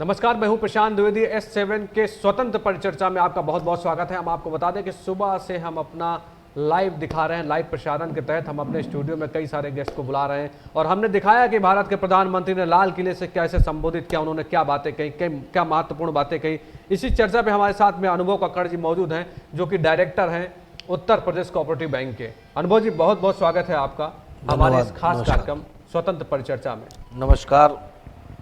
नमस्कार, मैं हूं प्रशांत द्विवेदी। S7 के स्वतंत्र परिचर्चा में आपका बहुत बहुत स्वागत है। हम आपको बता दें कि सुबह से हम अपना लाइव दिखा रहे हैं। लाइव प्रसारण के तहत हम अपने स्टूडियो में कई सारे गेस्ट को बुला रहे हैं और हमने दिखाया कि भारत के प्रधानमंत्री ने लाल किले से कैसे संबोधित किया, उन्होंने क्या बातें कही, क्या महत्वपूर्ण बातें कही। इसी चर्चा पे हमारे साथ में अनुभव कक्कड़ जी मौजूद हैं, जो कि डायरेक्टर हैं उत्तर प्रदेश कोऑपरेटिव बैंक के। अनुभव जी, बहुत बहुत स्वागत है आपका हमारे इस खास कार्यक्रम स्वतंत्र परिचर्चा में। नमस्कार,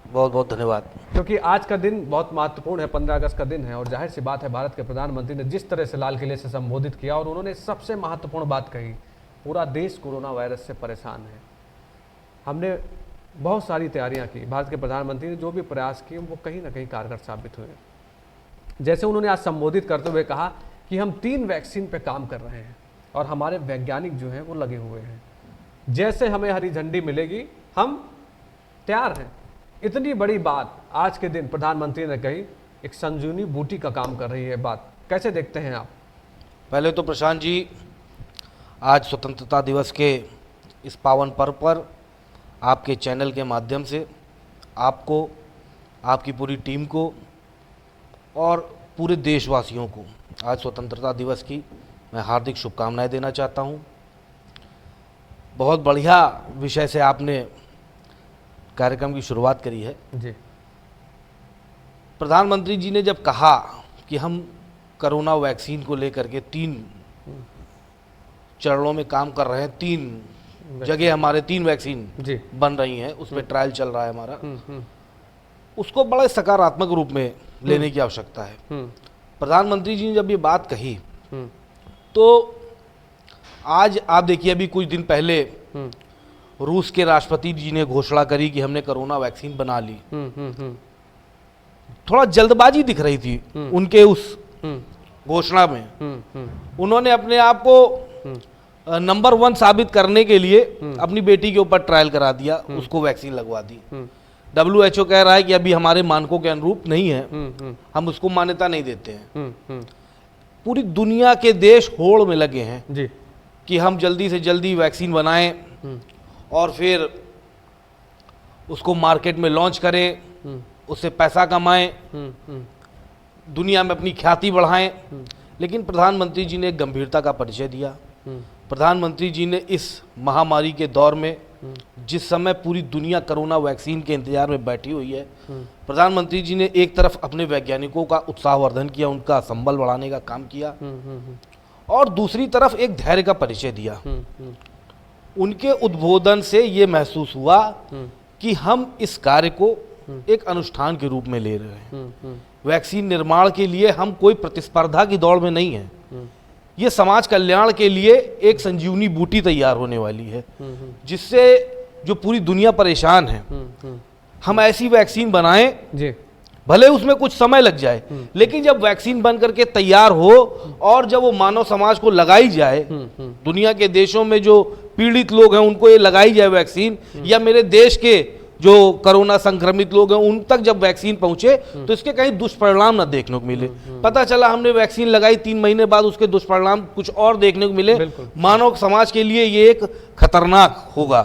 बहुत बहुत धन्यवाद। क्योंकि आज का दिन बहुत महत्वपूर्ण है, 15 अगस्त का दिन है और जाहिर सी बात है भारत के प्रधानमंत्री ने जिस तरह से लाल किले से संबोधित किया और उन्होंने सबसे महत्वपूर्ण बात कही, पूरा देश कोरोना वायरस से परेशान है। हमने बहुत सारी तैयारियां की, भारत के प्रधानमंत्री ने जो भी प्रयास किए वो कहीं ना कहीं कारगर साबित हुए। जैसे उन्होंने आज संबोधित करते हुए कहा कि हम 3 वैक्सीन पे काम कर रहे हैं और हमारे वैज्ञानिक जो हैं वो लगे हुए हैं। जैसे हमें हरी झंडी मिलेगी हम तैयार हैं। इतनी बड़ी बात आज के दिन प्रधानमंत्री ने कही, एक संजीवनी बूटी का काम कर रही है बात। कैसे देखते हैं आप? पहले तो प्रशांत जी, आज स्वतंत्रता दिवस के इस पावन पर्व पर आपके चैनल के माध्यम से आपको, आपकी पूरी टीम को और पूरे देशवासियों को आज स्वतंत्रता दिवस की मैं हार्दिक शुभकामनाएं देना चाहता हूं। बहुत बढ़िया विषय से आपने कार्यक्रम की शुरुआत करी है जी। प्रधानमंत्री जी ने जब कहा कि हम कोरोना वैक्सीन को लेकर के 3 चरणों में काम कर रहे हैं, 3 जगह हमारे 3 वैक्सीन जी बन रही हैं, उसमें ट्रायल चल रहा है हमारा, उसको बड़े सकारात्मक रूप में लेने की आवश्यकता है। प्रधानमंत्री जी ने जब ये बात कही तो आज आप देखिए, अभी कुछ दिन पहले रूस के राष्ट्रपति जी ने घोषणा करी कि हमने कोरोना वैक्सीन बना ली। थोड़ा जल्दबाजी दिख रही थी उनके उस घोषणा में। उन्होंने अपने आप को नंबर 1 साबित करने के लिए अपनी बेटी के ऊपर ट्रायल करा दिया, उसको वैक्सीन लगवा दी। WHO कह रहा है कि अभी हमारे मानकों के अनुरूप नहीं है, हम उसको मान्यता नहीं देते हैं। पूरी दुनिया के देश होड़ में लगे हैं जी कि हम जल्दी से जल्दी वैक्सीन बनाएं और फिर उसको मार्केट में लॉन्च करें, उससे पैसा कमाएं, दुनिया में अपनी ख्याति बढ़ाएं। लेकिन प्रधानमंत्री जी ने एक गंभीरता का परिचय दिया। प्रधानमंत्री जी ने इस महामारी के दौर में, जिस समय पूरी दुनिया कोरोना वैक्सीन के इंतजार में बैठी हुई है, प्रधानमंत्री जी ने एक तरफ अपने वैज्ञानिकों का उत्साहवर्धन किया, उनका संबल बढ़ाने का काम किया और दूसरी तरफ एक धैर्य का परिचय दिया। उनके उद्बोधन से ये महसूस हुआ कि हम इस कार्य को एक अनुष्ठान के रूप में ले रहे हैं। वैक्सीन निर्माण के लिए हम कोई प्रतिस्पर्धा की दौड़ में नहीं है, ये समाज कल्याण के लिए एक संजीवनी बूटी तैयार होने वाली है, जिससे जो पूरी दुनिया परेशान है, हम ऐसी वैक्सीन बनाएं जी। भले उसमें कुछ समय लग जाए, लेकिन जब वैक्सीन बन करके तैयार हो और जब वो मानव समाज को लगाई जाए, दुनिया के देशों में जो पीड़ित लोग हैं उनको ये लगाई जाए वैक्सीन, या मेरे देश के जो कोरोना संक्रमित लोग हैं उन तक जब वैक्सीन पहुंचे तो इसके कहीं दुष्परिणाम ना देखने को मिले। पता चला हमने वैक्सीन लगाई, 3 महीने बाद उसके दुष्परिणाम कुछ और देखने को मिले, मानव समाज के लिए ये एक खतरनाक होगा।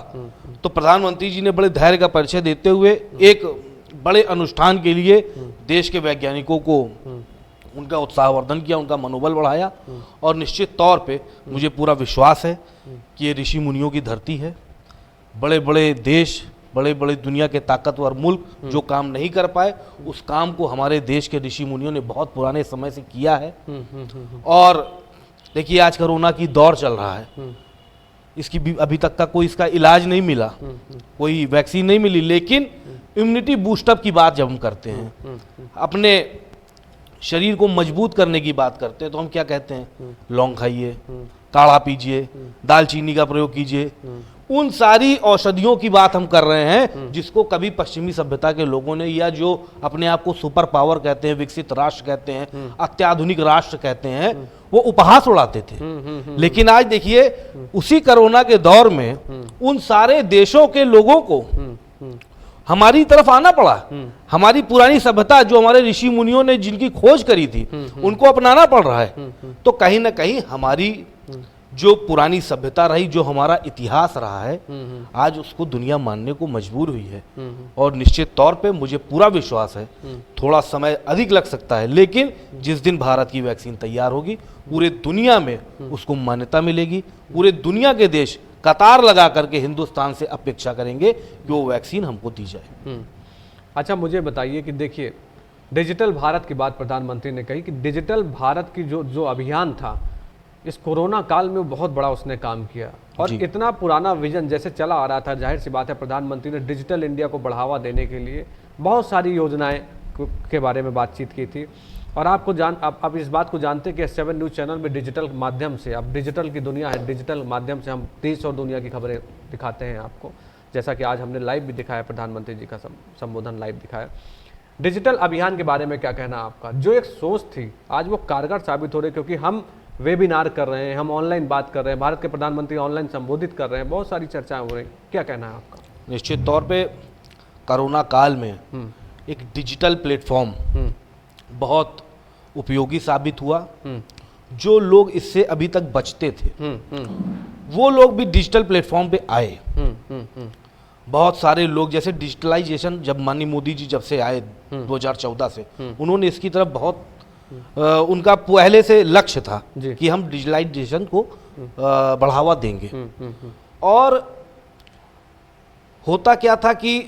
तो प्रधानमंत्री जी ने बड़े धैर्य का परिचय देते हुए एक बड़े अनुष्ठान के लिए देश के वैज्ञानिकों को उनका उत्साहवर्धन किया, उनका मनोबल बढ़ाया और निश्चित तौर पे मुझे पूरा विश्वास है कि ये ऋषि मुनियों की धरती है। बड़े बड़े देश, बड़े बड़े दुनिया के ताकतवर मुल्क जो काम नहीं कर पाए, उस काम को हमारे देश के ऋषि मुनियों ने बहुत पुराने समय से किया है। और देखिए, आज कोरोना की दौर चल रहा है, इसकी भी अभी तक का कोई इसका इलाज नहीं मिला, कोई वैक्सीन नहीं मिली, लेकिन इम्यूनिटी बूस्टअप की बात जब हम करते हैं, अपने शरीर को मजबूत करने की बात करते हैं, तो हम क्या कहते हैं? लौंग खाइए, काढ़ा पीजिए, दालचीनी का प्रयोग कीजिए। उन सारी औषधियों की बात हम कर रहे हैं जिसको कभी पश्चिमी सभ्यता के लोगों ने, या जो अपने आप को सुपर पावर कहते हैं, विकसित राष्ट्र कहते हैं, अत्याधुनिक राष्ट्र कहते हैं, वो उपहास उड़ाते थे। लेकिन आज देखिए, उसी कोरोना के दौर में उन सारे देशों के लोगों को हमारी तरफ आना पड़ा। हमारी पुरानी सभ्यता, जो हमारे ऋषि मुनियों ने जिनकी खोज करी थी, उनको अपनाना पड़ रहा है। तो कहीं ना कहीं हमारी जो पुरानी सभ्यता रही, जो हमारा इतिहास रहा है, आज उसको दुनिया मानने को मजबूर हुई है। और निश्चित तौर पे मुझे पूरा विश्वास है, थोड़ा समय अधिक लग सकता है, लेकिन जिस दिन भारत की वैक्सीन तैयार होगी पूरे दुनिया में उसको मान्यता मिलेगी। पूरे दुनिया के देश कतार लगा करके हिंदुस्तान से अपेक्षा करेंगे कि वो वैक्सीन हमको दी जाए। अच्छा, मुझे बताइए कि देखिए, डिजिटल भारत की बात प्रधानमंत्री ने कही कि डिजिटल भारत की जो अभियान था, इस कोरोना काल में बहुत बड़ा उसने काम किया। और इतना पुराना विजन जैसे चला आ रहा था, जाहिर सी बात है प्रधानमंत्री ने डिजिटल इंडिया को बढ़ावा देने के लिए बहुत सारी योजनाएं के बारे में बातचीत की थी। और आप इस बात को जानते हैं कि 7 न्यूज़ चैनल में डिजिटल माध्यम से, अब डिजिटल की दुनिया है, डिजिटल माध्यम से हम देश और दुनिया की खबरें दिखाते हैं आपको, जैसा कि आज हमने लाइव भी दिखाया, प्रधानमंत्री जी का संबोधन लाइव दिखाया। डिजिटल अभियान के बारे में क्या कहना आपका? जो एक सोच थी आज वो कारगर साबित हो रही, क्योंकि हम वेबिनार कर रहे हैं, हम ऑनलाइन बात कर रहे हैं, भारत के प्रधानमंत्री ऑनलाइन संबोधित कर रहे हैं, बहुत सारी चर्चाएं हो रही, क्या कहना है आपका? निश्चित तौर पे कोरोना काल में एक डिजिटल प्लेटफॉर्म बहुत उपयोगी साबित हुआ। जो लोग इससे अभी तक बचते थे वो लोग भी डिजिटल प्लेटफॉर्म पे आए। बहुत सारे लोग, जैसे डिजिटलाइजेशन जब माननीय मोदी जी जब से आए 2014 से, उन्होंने इसकी तरफ बहुत उनका पहले से लक्ष्य था कि हम डिजिटलाइजेशन को बढ़ावा देंगे। और होता क्या था कि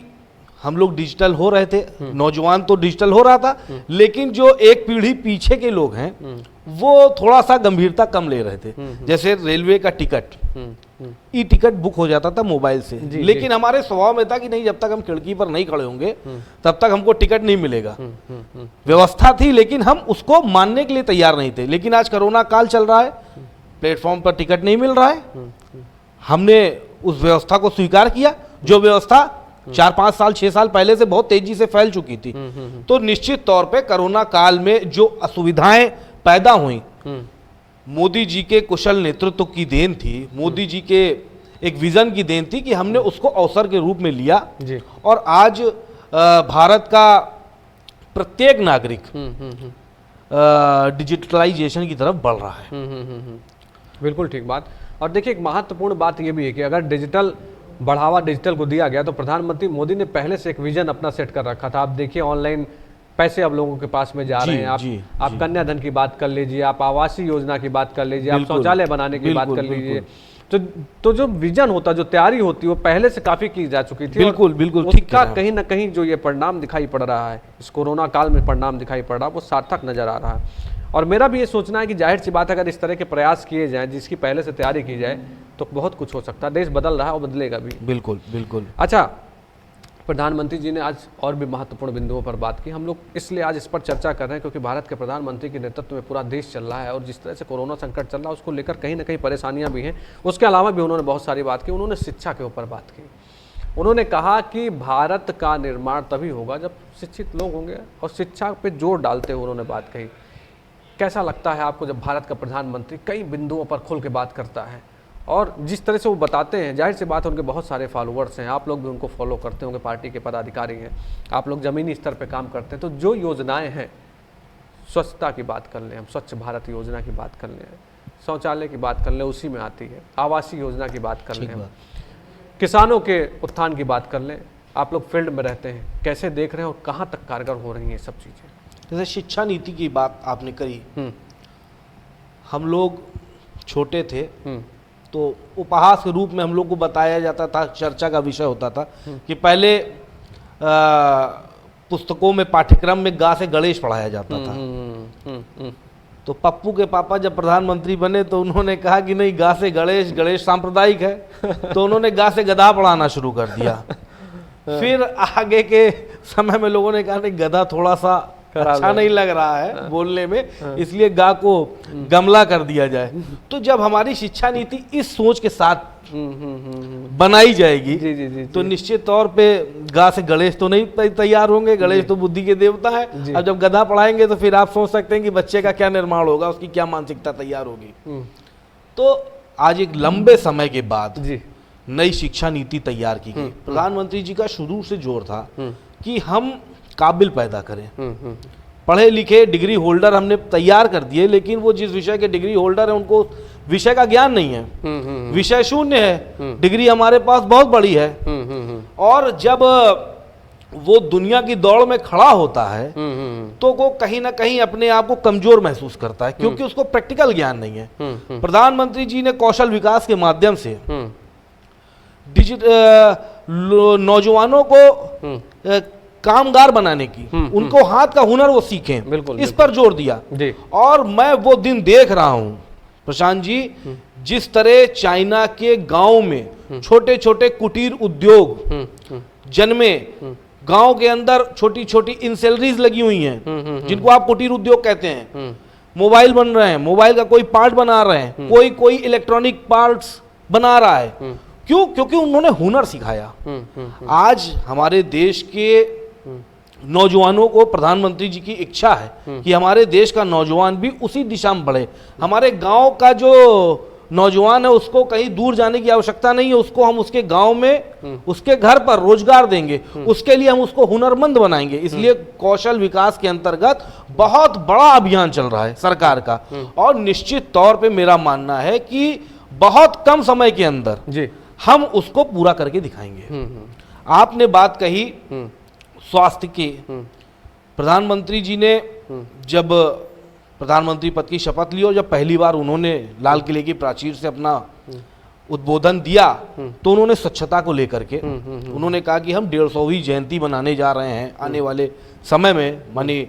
हम लोग डिजिटल हो रहे थे, नौजवान तो डिजिटल हो रहा था, लेकिन जो एक पीढ़ी पीछे के लोग हैं वो थोड़ा सा गंभीरता कम ले रहे थे। जैसे रेलवे का टिकट, ई टिकट बुक हो जाता था मोबाइल से, लेकिन हमारे स्वभाव में था कि नहीं, जब तक हम खिड़की पर नहीं खड़े होंगे तब तक हमको टिकट नहीं मिलेगा। व्यवस्था थी लेकिन हम उसको मानने के लिए तैयार नहीं थे। लेकिन आज कोरोना काल चल रहा है, प्लेटफॉर्म पर टिकट नहीं मिल रहा है, हमने उस व्यवस्था को स्वीकार किया, जो व्यवस्था 4-5 साल 6 साल पहले से बहुत तेजी से फैल चुकी थी। तो निश्चित तौर पे कोरोना काल में जो असुविधाएं पैदा हुई, मोदी जी के कुशल नेतृत्व की देन थी, मोदी जी के एक विजन की देन थी कि हमने उसको अवसर के रूप में लिया जी। और आज भारत का प्रत्येक नागरिक डिजिटलाइजेशन की तरफ बढ़ रहा है। बिल्कुल ठीक बात। और देखिए, एक महत्वपूर्ण बात यह भी है कि अगर डिजिटल बढ़ावा डिजिटल को दिया गया तो प्रधानमंत्री मोदी ने पहले से एक विजन अपना सेट कर रखा था। आप देखिए, ऑनलाइन पैसे अब लोगों के पास में जा रहे हैं। आप कन्याधन की बात कर लीजिए, आप आवासीय योजना की बात कर लीजिए, आप शौचालय बनाने की बात कर लीजिए। तो जो विजन होता, जो तैयारी होती, वो पहले से काफी की जा चुकी थी। बिल्कुल बिल्कुल ठीक। कहीं ना कहीं जो ये परिणाम दिखाई पड़ रहा है, इस कोरोना काल में परिणाम दिखाई पड़ रहा है, वो सार्थक नजर आ रहा है। और मेरा भी ये सोचना है कि जाहिर सी बात है, अगर इस तरह के प्रयास किए जाएं, जिसकी पहले से तैयारी की जाए, तो बहुत कुछ हो सकता है। देश बदल रहा है और बदलेगा भी। बिल्कुल बिल्कुल। अच्छा, प्रधानमंत्री जी ने आज और भी महत्वपूर्ण बिंदुओं पर बात की। हम लोग इसलिए आज इस पर चर्चा कर रहे हैं क्योंकि भारत के प्रधानमंत्री के नेतृत्व में पूरा देश चल रहा है और जिस तरह से कोरोना संकट चल रहा है उसको लेकर कहीं ना कहीं परेशानियां भी हैं। उसके अलावा भी उन्होंने बहुत सारी बात की। उन्होंने शिक्षा के ऊपर बात की। उन्होंने कहा कि भारत का निर्माण तभी होगा जब शिक्षित लोग होंगे, और शिक्षा पे जोर डालते हुए उन्होंने बात कही। कैसा लगता है आपको जब भारत का प्रधानमंत्री कई बिंदुओं पर खुल के बात करता है और जिस तरह से वो बताते हैं? जाहिर सी बात है, उनके बहुत सारे फॉलोअर्स हैं, आप लोग भी उनको फॉलो करते होंगे, पार्टी के पदाधिकारी हैं, आप लोग ज़मीनी स्तर पे काम करते हैं। तो जो योजनाएं हैं, स्वच्छता की बात कर लें, हम स्वच्छ भारत योजना की बात कर लें, शौचालय की बात कर लें, उसी में आती है, आवासीय योजना की बात कर लें, हम किसानों के उत्थान की बात कर लें, आप लोग फील्ड में रहते हैं, कैसे देख रहे हैं और कहाँ तक कारगर हो रही हैं सब चीज़ें? जैसे शिक्षा नीति की बात आपने करी, हम लोग छोटे थे तो उपहास के रूप में हम लोग को बताया जाता था, चर्चा का विषय होता था कि पहले पुस्तकों में पाठ्यक्रम में गा से गणेश पढ़ाया जाता था। तो पप्पू के पापा जब प्रधानमंत्री बने तो उन्होंने कहा कि नहीं, गा से गणेश, गणेश सांप्रदायिक है, तो उन्होंने गा से गधा पढ़ाना शुरू कर दिया। फिर आगे के समय में लोगों ने कहा नहीं, गधा थोड़ा सा अच्छा नहीं लग रहा है बोलने में, इसलिए गा को गमला कर दिया जाए। तो जब हमारी शिक्षा नीति इस सोच के साथ बनाई जाएगी तो निश्चित तौर पे गा से गणेश तो नहीं तैयार होंगे, गणेश तो बुद्धि के देवता है। अब जब गधा पढ़ाएंगे तो फिर आप सोच सकते हैं कि बच्चे का क्या निर्माण होगा, उसकी क्या मानसिकता तैयार होगी। तो आज एक लंबे समय के बाद नई शिक्षा नीति तैयार की गई। प्रधानमंत्री जी का शुरू से जोर था कि हम काबिल पैदा करें, पढ़े लिखे डिग्री होल्डर हमने तैयार कर दिए, लेकिन वो जिस विषय के डिग्री होल्डर हैं उनको विषय का ज्ञान नहीं है, विषय शून्य है, डिग्री हमारे पास बहुत बड़ी है। और जब वो दुनिया की दौड़ में खड़ा होता है तो वो कहीं ना कहीं अपने आप को कमजोर महसूस करता है, क्योंकि उसको प्रैक्टिकल ज्ञान नहीं है। प्रधानमंत्री जी ने कौशल विकास के माध्यम से नौजवानों को कामगार बनाने की, उनको हाथ का हुनर वो सीखें, बिल्कुल, इस पर जोर दिया। और मैं वो दिन देख रहा हूं प्रशांत जी, जिस तरह चाइना के गांव में छोटे छोटे कुटीर उद्योग जन्मे, गांव के अंदर छोटी छोटी इंसैलरीज लगी हुई हैं, जिनको आप कुटीर उद्योग कहते हैं। मोबाइल बन रहे हैं, मोबाइल का कोई पार्ट बना रहे हैं, कोई इलेक्ट्रॉनिक पार्ट्स बना रहा है। क्यों? क्योंकि उन्होंने हुनर सिखाया। आज हमारे देश के नौजवानों को, प्रधानमंत्री जी की इच्छा है कि हमारे देश का नौजवान भी उसी दिशा में बढ़े। हमारे गांव का जो नौजवान है उसको कहीं दूर जाने की आवश्यकता नहीं है, उसको हम उसके गांव में, उसके घर पर रोजगार देंगे, उसके लिए हम उसको हुनरमंद बनाएंगे। इसलिए कौशल विकास के अंतर्गत बहुत बड़ा अभियान चल रहा है सरकार का, और निश्चित तौर पे मेरा मानना है कि बहुत कम समय के अंदर जी हम उसको पूरा करके दिखाएंगे। आपने बात कही स्वास्थ्य की। प्रधानमंत्री जी ने जब प्रधानमंत्री पद की शपथ ली और जब पहली बार उन्होंने लाल किले की प्राचीर से अपना उद्बोधन दिया तो उन्होंने स्वच्छता को लेकर के उन्होंने कहा कि हम 150वीं जयंती मनाने जा रहे हैं आने वाले समय में, मानी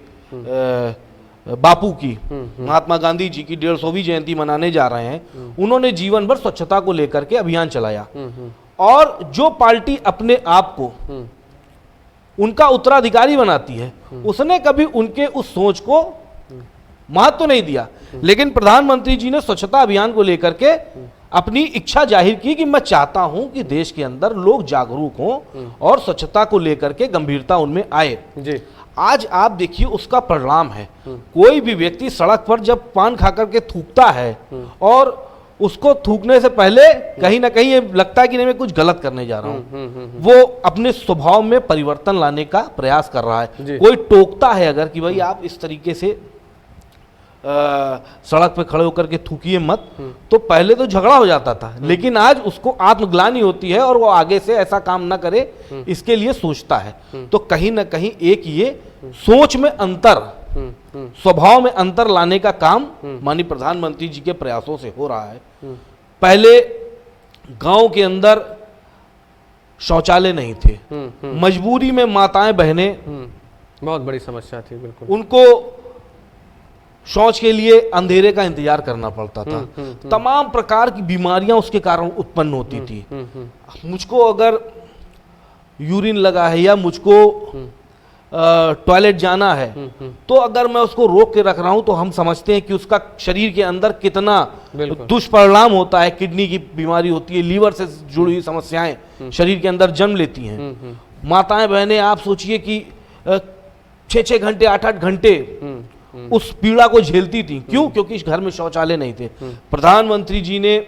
बापू की, महात्मा गांधी जी की 150वीं जयंती मनाने जा रहे हैं। उन्होंने जीवन भर स्वच्छता को लेकर के अभियान चलाया, और जो पार्टी अपने आप को उनका उत्तराधिकारी बनाती है उसने कभी उनके उस सोच को महत्व नहीं दिया। लेकिन प्रधानमंत्री जी ने स्वच्छता अभियान को लेकर के अपनी इच्छा जाहिर की कि मैं चाहता हूं कि देश के अंदर लोग जागरूक हों और स्वच्छता को लेकर के गंभीरता उनमें आए जी। आज आप देखिए उसका परिणाम है, कोई भी व्यक्ति सड़क पर जब पान खा करके थूकता है और उसको थूकने से पहले कहीं ना कहीं ये लगता है कि नहीं मैं कुछ गलत करने जा रहा हूं, वो अपने स्वभाव में परिवर्तन लाने का प्रयास कर रहा है। कोई टोकता है अगर कि भाई आप इस तरीके से सड़क पे खड़े होकर के थूकिए मत, तो पहले तो झगड़ा हो जाता था, लेकिन आज उसको आत्मग्लानि होती है और वो आगे से ऐसा काम ना करे इसके लिए सोचता है। तो कहीं ना कहीं एक ये सोच में अंतर, स्वभाव में अंतर लाने का काम माननीय प्रधानमंत्री जी के प्रयासों से हो रहा है। पहले गांव के अंदर शौचालय नहीं थे, मजबूरी में माताएं बहनें, बहुत बड़ी समस्या थी, बिल्कुल उनको शौच के लिए अंधेरे का इंतजार करना पड़ता था। तमाम प्रकार की बीमारियां उसके कारण उत्पन्न होती थी। मुझको अगर यूरिन लगा है या मुझको टॉयलेट जाना है तो अगर मैं उसको रोक के रख रहा हूं तो हम समझते हैं कि उसका शरीर के अंदर कितना दुष्परिणाम होता है। किडनी की बीमारी होती है, लीवर से जुड़ी हुई समस्याएं शरीर के अंदर जन्म लेती हैं। माताएं बहनें आप सोचिए कि 6-6 घंटे 8-8 घंटे उस पीड़ा को झेलती थी। क्यों? क्योंकि इस घर में शौचालय नहीं थे। प्रधानमंत्री जी ने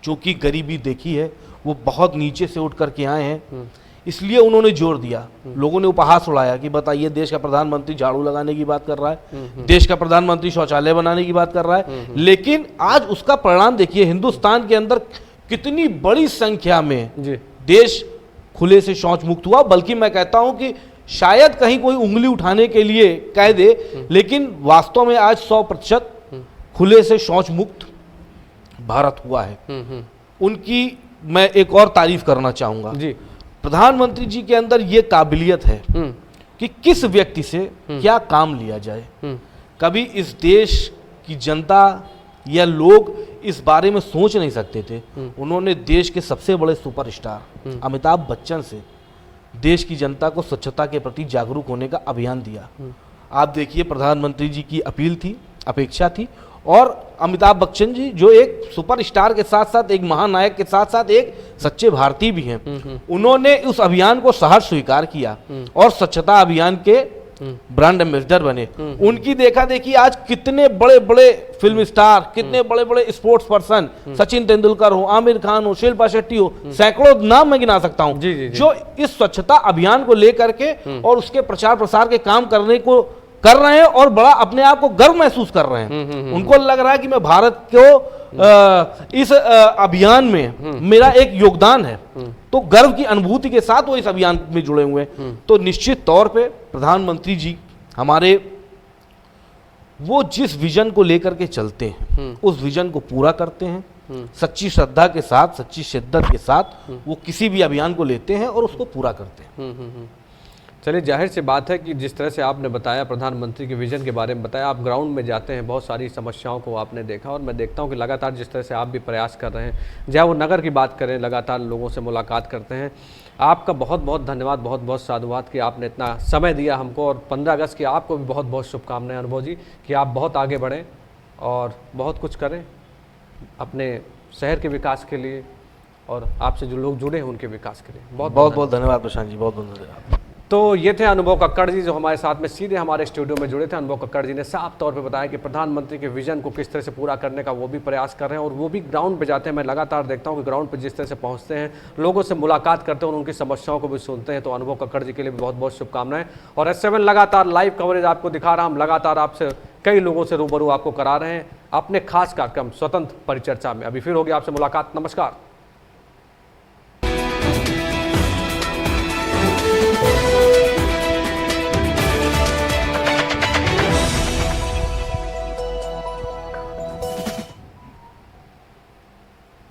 चूंकि गरीबी देखी है, वो बहुत नीचे से उठ करके आए हैं, इसलिए उन्होंने जोर दिया। लोगों ने उपहास उड़ाया कि बताइए देश का प्रधानमंत्री झाड़ू लगाने की बात कर रहा है, देश का प्रधानमंत्री शौचालय बनाने की बात कर रहा है, लेकिन आज उसका परिणाम देखिए। हिंदुस्तान के अंदर कितनी बड़ी संख्या में देश खुले से शौच मुक्त हुआ। बल्कि मैं कहता हूं कि शायद कहीं कोई उंगली उठाने के लिए कह दे, लेकिन वास्तव में आज 100% खुले से शौच मुक्त भारत हुआ है। उनकी मैं एक और तारीफ करना चाहूंगा जी। प्रधानमंत्री जी के अंदर ये काबिलियत है कि किस व्यक्ति से क्या काम लिया जाए। कभी इस देश की जनता या लोग इस बारे में सोच नहीं सकते थे। उन्होंने देश के सबसे बड़े सुपरस्टार अमिताभ बच्चन से देश की जनता को स्वच्छता के प्रति जागरूक होने का अभियान दिया। आप देखिए प्रधानमंत्री जी की अपील थी, अपेक्षा थी, और अमिताभ बच्चन जी जो एक सुपरस्टार के साथ साथ एक महानायक के साथ साथ एक सच्चे भारतीय भी हैं, उन्होंने उस अभियान को सहर्ष स्वीकार किया और स्वच्छता अभियान के ब्रांड एम्बेसडर बने। उनकी देखा देखी आज कितने बड़े बड़े फिल्म स्टार, कितने बड़े बड़े स्पोर्ट्स पर्सन, सचिन तेंदुलकर हो, आमिर खान हो, शिल्पा शेट्टी हो, सैकड़ों नाम मैं गिना सकता हूं जो इस स्वच्छता अभियान को लेकर के और उसके प्रचार प्रसार के काम करने को कर रहे हैं और बड़ा अपने आप को गर्व महसूस कर रहे हैं। उनको लग रहा है कि मैं भारत को इस अभियान में मेरा एक योगदान है, तो गर्व की अनुभूति के साथ वो इस अभियान में जुड़े हुए हैं। तो निश्चित तौर पे प्रधानमंत्री जी हमारे, वो जिस विजन को लेकर के चलते हैं उस विजन को पूरा करते हैं। सच्ची श्रद्धा के साथ, सच्ची शिद्दत के साथ वो किसी भी अभियान को लेते हैं और उसको पूरा करते हैं। चलिए, जाहिर सी बात है कि जिस तरह से आपने बताया, प्रधानमंत्री के विजन के बारे में बताया, आप ग्राउंड में जाते हैं, बहुत सारी समस्याओं को आपने देखा और मैं देखता हूं कि लगातार जिस तरह से आप भी प्रयास कर रहे हैं, चाहे वो नगर की बात करें, लगातार लोगों से मुलाकात करते हैं। आपका बहुत बहुत धन्यवाद, बहुत बहुत साधुवाद कि आपने इतना समय दिया हमको, और 15 अगस्त की आपको भी बहुत बहुत शुभकामनाएं अनुभव जी, कि आप बहुत आगे बढ़ें और बहुत कुछ करें अपने शहर के विकास के लिए और आपसे जो लोग जुड़े हैं उनके विकास के लिए। बहुत बहुत बहुत धन्यवाद प्रशांत जी, बहुत बहुत धन्यवाद। तो ये थे अनुभव कक्कड़ जी, जो हमारे साथ में सीधे हमारे स्टूडियो में जुड़े थे। अनुभव कक्कड़ जी ने साफ तौर पे बताया कि प्रधानमंत्री के विजन को किस तरह से पूरा करने का वो भी प्रयास कर रहे हैं और वो भी ग्राउंड पे जाते हैं। मैं लगातार देखता हूँ कि ग्राउंड पे जिस तरह से पहुँचते हैं, लोगों से मुलाकात करते हैं और उनकी समस्याओं को भी सुनते हैं। तो अनुभव कक्कड़ जी के लिए भी बहुत बहुत शुभकामनाएं। और S7 लगातार लाइव कवरेज आपको दिखा रहा, हम लगातार आपसे कई लोगों से रूबरू आपको करा रहे हैं अपने खास कार्यक्रम स्वतंत्र परिचर्चा में। अभी फिर होगी आपसे मुलाकात। नमस्कार।